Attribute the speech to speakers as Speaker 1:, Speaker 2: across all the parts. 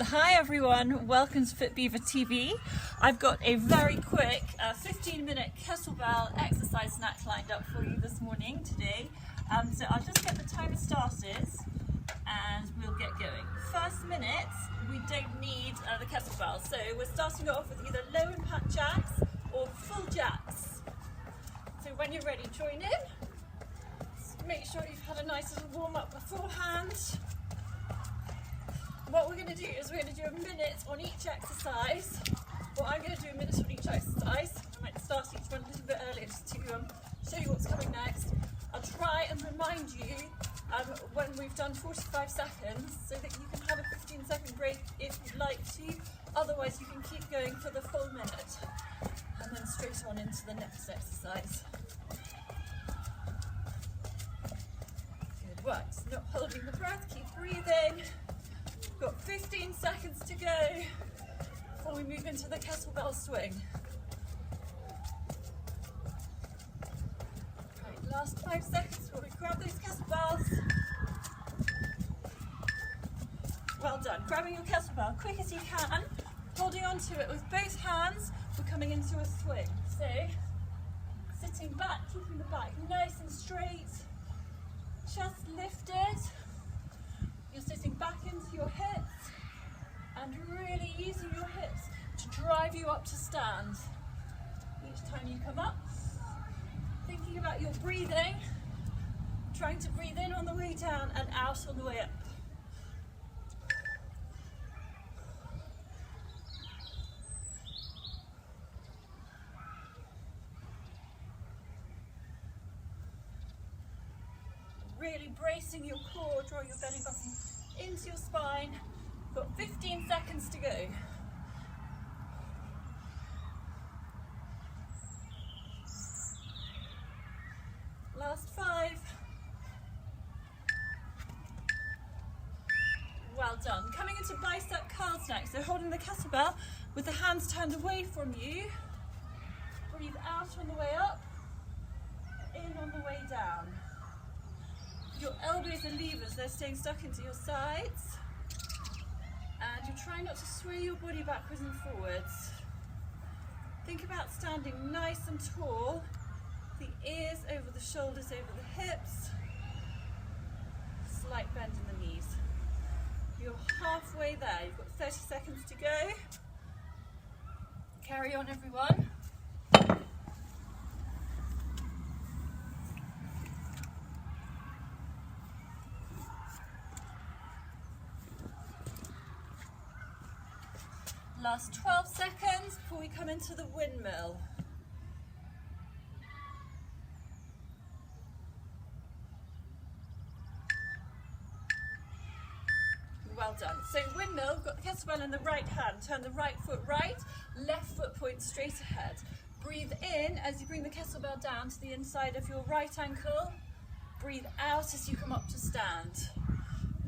Speaker 1: Hi everyone, welcome to FitBelvoir TV. I've got a very quick 15-minute kettlebell exercise snack lined up for you this morning today. So I'll just get the timer started and we'll get going. First minute, we don't need the kettlebell, so we're starting off with either low impact jacks or full jacks. So when you're ready, join in. Make sure you've had a nice little warm up beforehand. What we're going to do is we're going to do a minute on each exercise. Well, I'm going to do a minute on each exercise. I might start each one a little bit earlier just to show you what's coming next. I'll try and remind you when we've done 45 seconds so that you can have a 15-second break if you'd like to. Otherwise, you can keep going for the full minute and then straight on into the next exercise. Good work. So not holding the breath, keep breathing. We've got 15 seconds to go before we move into the kettlebell swing. Right, last 5 seconds before we grab those kettlebells. Well done. Grabbing your kettlebell quick as you can, holding onto it with both hands. We're coming into a swing. So, sitting back, keeping the back nice and straight, chest lifted. You're sitting back into your hips and really using your hips to drive you up to stand. Each time you come up, thinking about your breathing, trying to breathe in on the way down and out on the way up. Really bracing your core, draw your belly button into your spine. You've got 15 seconds to go. Last 5. Well done. Coming into bicep curls next. So holding the kettlebell with the hands turned away from you. Breathe out on the way up, in on the way down. Your elbows are levers, they're staying stuck into your sides. And you're trying not to sway your body backwards and forwards. Think about standing nice and tall. The ears over the shoulders, over the hips. Slight bend in the knees. You're halfway there, you've got 30 seconds to go. Carry on everyone. Last 12 seconds before we come into the windmill. Well done. So windmill, we've got the kettlebell in the right hand. Turn the right foot right, left foot points straight ahead. Breathe in as you bring the kettlebell down to the inside of your right ankle. Breathe out as you come up to stand.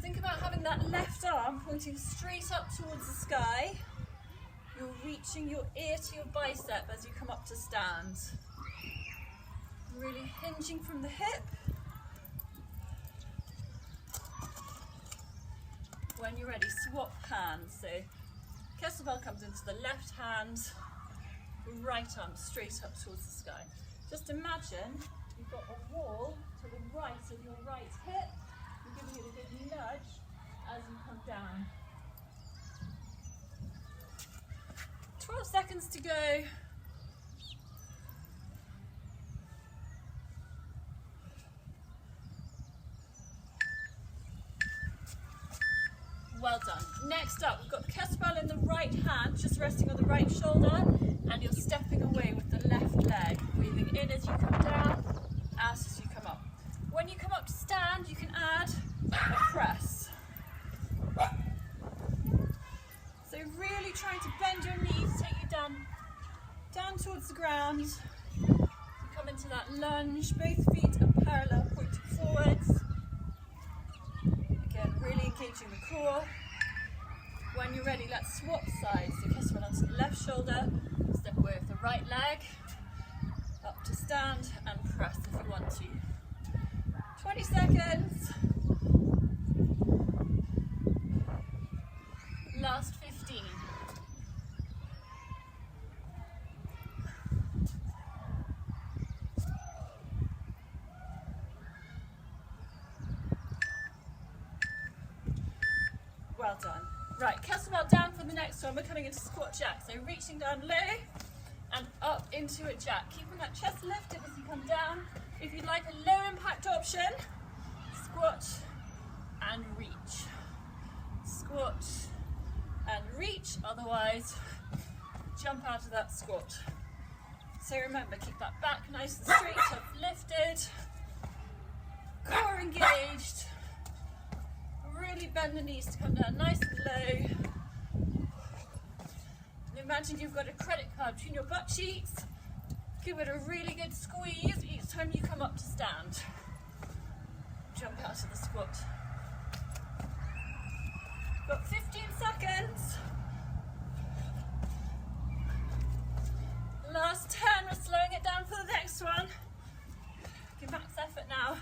Speaker 1: Think about having that left arm pointing straight up towards the sky. You're reaching your ear to your bicep as you come up to stand. Really hinging from the hip. When you're ready, swap hands. So kettlebell comes into the left hand, right arm straight up towards the sky. Just imagine you've got a wall to the right of your right hip. You're giving it a good nudge as you come down. 12 seconds to go. Well done. Next up, we've got the kettlebell in the right hand, just resting on the right shoulder, and you're stepping away with the left leg. Breathing in as you come down, out as you come up. When you come up to stand, you can add a press. So really trying to bend your knees, take you down towards the ground. You come into that lunge, both feet are parallel, pointing forwards. Again, really engaging the core. When you're ready, let's swap sides. So kettlebell onto the left shoulder, step away with the right leg, up to stand and press if you want to. 20 seconds. Last 15. Well done. Right, kettlebell down for the next one. We're coming into squat jack. So reaching down low and up into a jack. Keeping that chest lifted as you come down. If you'd like a low impact option, squat and reach. Squat and reach, otherwise jump out of that squat. So remember, keep that back nice and straight, up lifted, core engaged. Really bend the knees to come down nice and low. And imagine you've got a credit card between your butt cheeks. Give it a really good squeeze each time you come up to stand. Jump out of the squat. Got 15 seconds. Last 10, we're slowing it down for the next one. Give max effort now.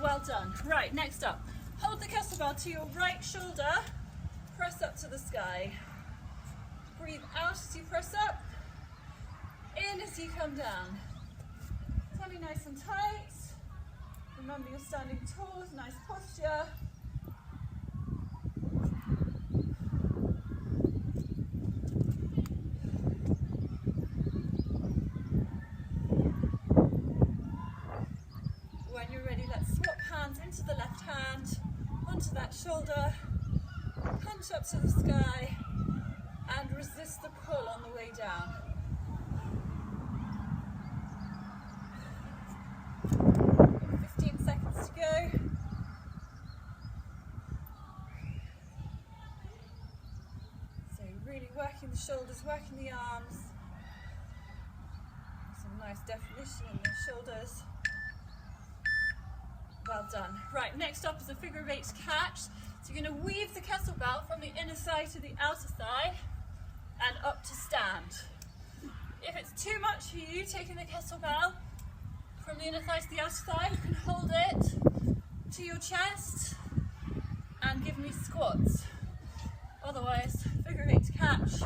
Speaker 1: Well done. Right, next up. Hold the kettlebell to your right shoulder. Press up to the sky. Breathe out as you press up. In as you come down. Tummy nice and tight. Remember you're standing tall with nice posture. When you're ready, let's swap hands into the left hand, onto that shoulder, punch up to the sky, and resist the pull on the way down. 15 seconds to go. So really working the shoulders, working the arms. Some nice definition in the shoulders. Well done. Right, next up is a figure of 8 catch. So you're going to weave the kettlebell from the inner thigh to the outer thigh and up to stand. If it's too much for you, taking the kettlebell from the inner thigh to the outer thigh, you can hold it to your chest and give me squats. Otherwise, figure of 8 catch.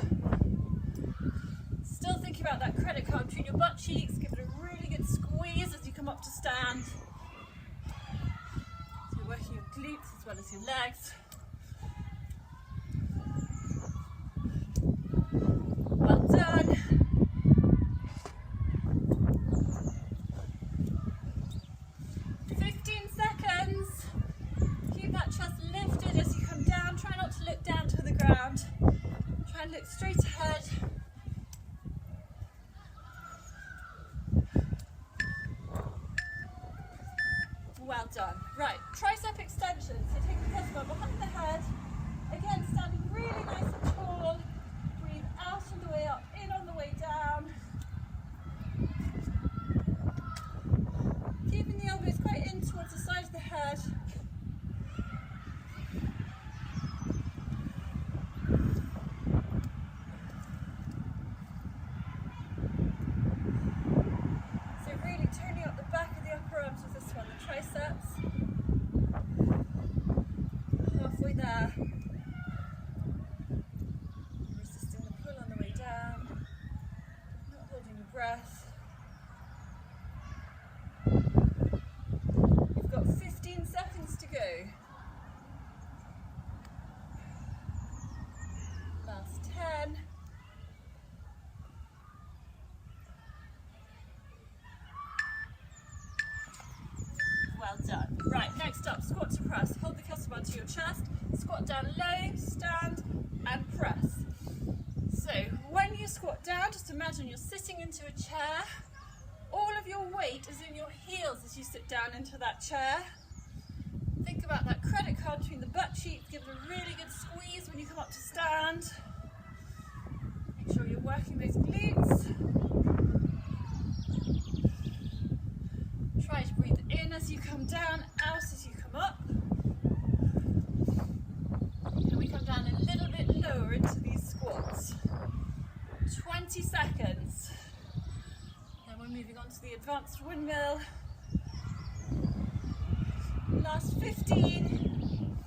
Speaker 1: Still thinking about that credit card between your butt cheeks. Give it a really good squeeze as you come up to stand. So you're working your glutes as well as your legs. Well done. Try and look straight ahead. Well done. Right, tricep extension. So take the kettlebell behind the head. Again, standing really nice and tall. Breathe out on the way up, in on the way down. Keeping the elbows quite in towards the side of the head. Breath. You've got 15 seconds to go. Last 10. Well done. Right, next up, squat to press. Hold the kettlebell to your chest, squat down low, stand and press. So when you squat down, just imagine you're sitting into a chair. All of your weight is in your heels as you sit down into that chair. Think about that credit card between the butt cheeks. Give it a really good squeeze when you come up to stand. Make sure you're working those glutes. Try to breathe in as you come down, out as you come up. And we come down a little bit lower into these squats. 20 seconds. Then we're moving on to the advanced windmill. Last 15. 15.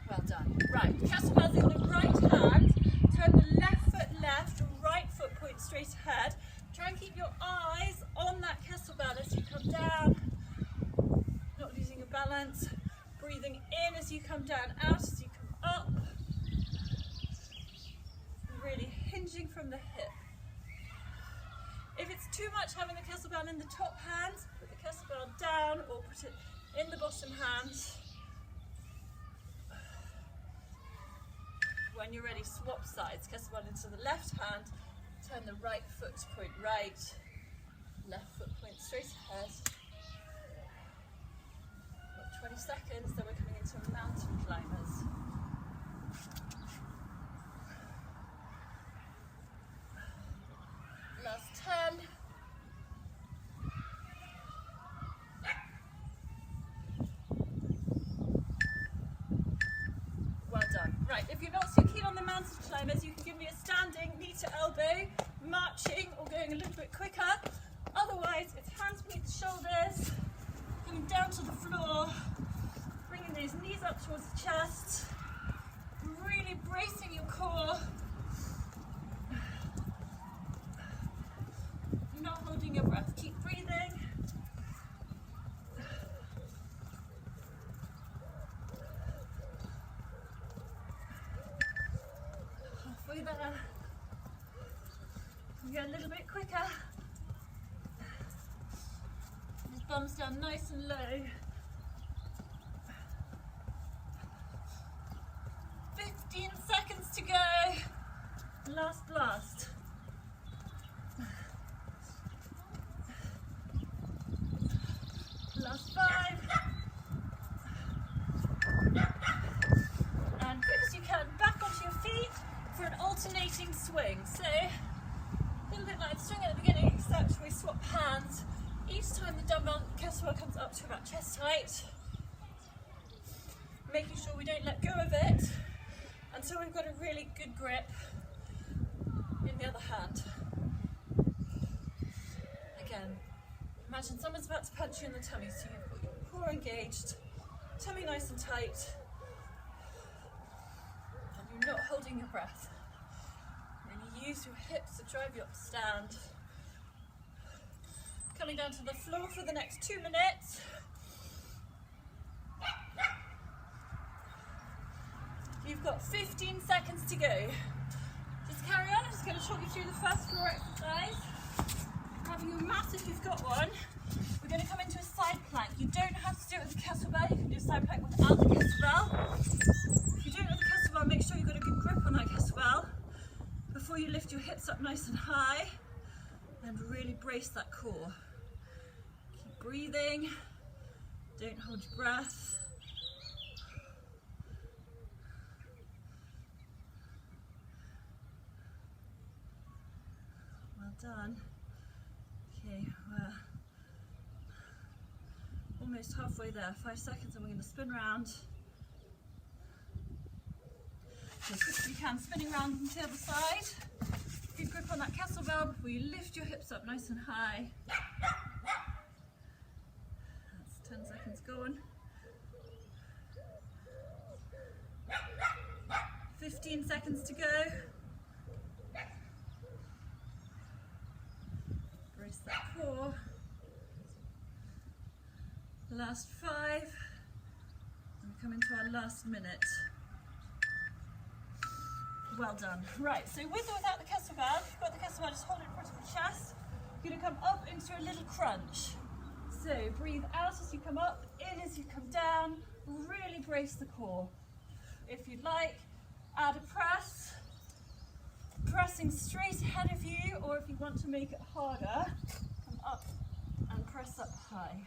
Speaker 1: Well done. Right, kettlebells in the right hand. Turn the left foot left, right foot point straight ahead. Try and keep your eyes on that kettlebell as you come down. Not losing your balance. Breathing in as you come down, out as you come up. Really hinging from the hip. If it's too much having the kettlebell in the top hand, put the kettlebell down or put it in the bottom hand. When you're ready, swap sides. Kettlebell into the left hand, turn the right foot to point right, left foot point straight ahead. Got 20 seconds, then we're coming into mountain climbers. Last 10. Well done. Right, if you're not so keen on the mountain climbers, you can give me a standing, knee to elbow, marching, or going a little bit quicker. Otherwise, it's hands beneath the shoulders, coming down to the floor, bringing those knees up towards the chest, really bracing your core. Not holding your breath, keep breathing. Halfway there. We go a little bit quicker. Just bums down nice and low. 15 seconds to go. Last blast. Last 5. And quick as you can, back onto your feet for an alternating swing. So, a little bit like the swing at the beginning, except we swap hands. Each time the dumbbell kettlebell comes up to about chest height, making sure we don't let go of it until we've got a really good grip in the other hand. Again, imagine someone's about to punch you in the tummy, so you've got your core engaged, tummy nice and tight, and you're not holding your breath. Really use your hips to drive you up to stand. Coming down to the floor for the next 2 minutes. You've got 15 seconds to go. Just carry on. I'm just going to talk you through the first floor exercise. Grabbing your mat if you've got one. We're going to come into a side plank. You don't have to do it with the kettlebell. You can do a side plank without the kettlebell. If you do it with the kettlebell, make sure you've got a good grip on that kettlebell before you lift your hips up nice and high and really brace that core. Keep breathing. Don't hold your breath. Well done. Okay, we're almost halfway there. 5 seconds and we're going to spin round. So as quick as you can, spinning round from the other side. Good grip on that kettlebell before you lift your hips up nice and high. That's 10 seconds going. 15 seconds to go. Brace that core. Last 5. And we come into our last minute. Well done. Right, so with or without the kettlebell, if you've got the kettlebell, just hold it in front of the chest. You're going to come up into a little crunch. So breathe out as you come up, in as you come down. Really brace the core. If you'd like, add a press. Pressing straight ahead of you, or if you want to make it harder, come up and press up high.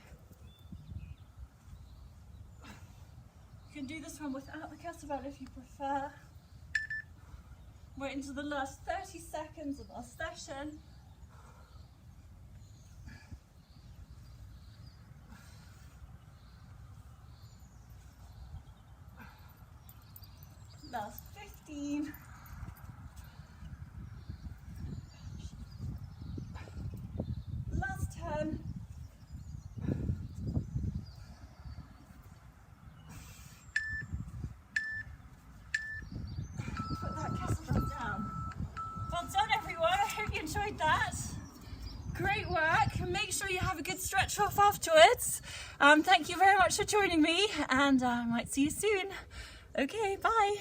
Speaker 1: You can do this one without the kettlebell if you prefer. We're into the last 30 seconds of our session. Last 15. enjoyed that. Great work. Make sure you have a good stretch off afterwards. Thank you very much for joining me, and I might see you soon. Okay, bye.